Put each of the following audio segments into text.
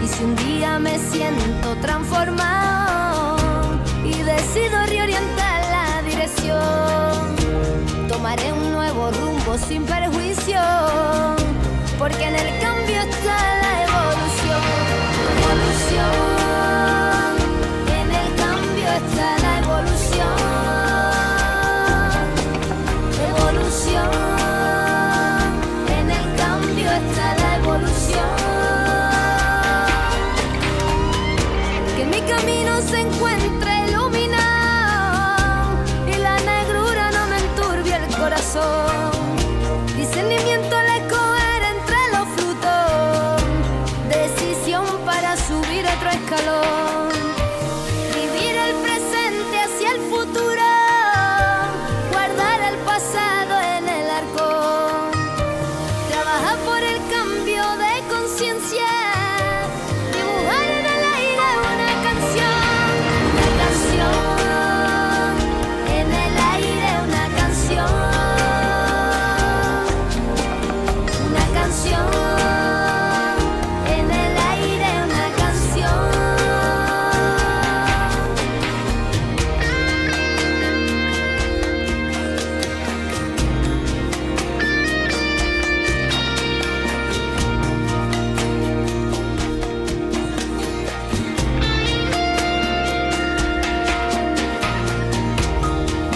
Y si un día me siento transformado y decido reorientar la dirección, tomaré un nuevo rumbo sin perjuicio, porque en el cambio está la evolución. En el cambio está la evolución. En el cambio está la evolución. Que mi camino se encuentre iluminado y la negrura no me enturbie el corazón. Discernimiento al escoger entre los frutos, decisión para subir otro escalón. Vivir el presente hacia el futuro, guardar el pasado en el arcón. Trabajar por el cambio de conciencia, dibujar en el aire una canción. Una canción, en el aire una canción. Una canción, en el aire una canción.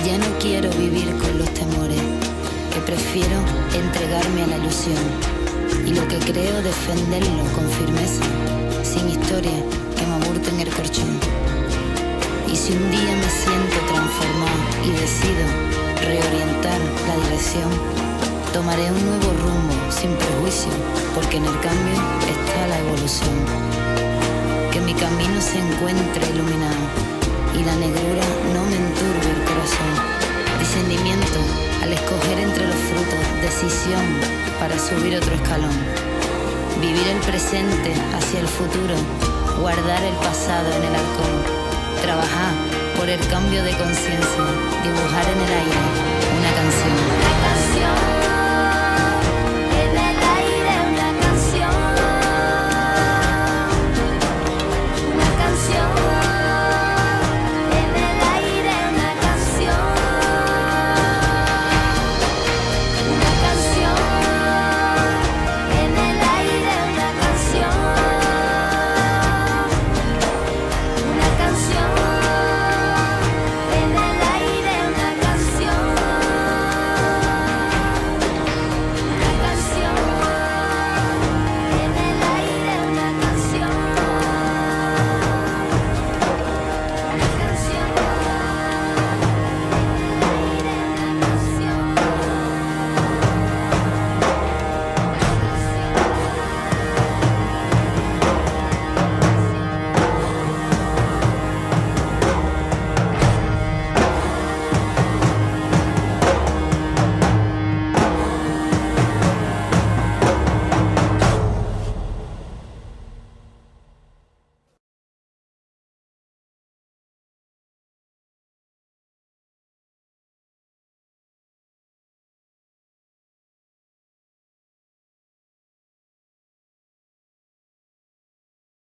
Ya no quiero vivir con los temores, que prefiero entregarme a la ilusión, y lo que creo defenderlo con firmeza, sin historia que me aburte en el corchón. Y si un día me siento transformado y decido reorientar la dirección, tomaré un nuevo rumbo sin prejuicio, porque en el cambio está la evolución. Que mi camino se encuentre iluminado y la negrura no me enturbie el corazón. Discernimiento al escoger entre los frutos, decisión para subir otro escalón. Vivir el presente hacia el futuro, guardar el pasado en el arcón. Trabajar por el cambio de conciencia, dibujar en el aire una canción.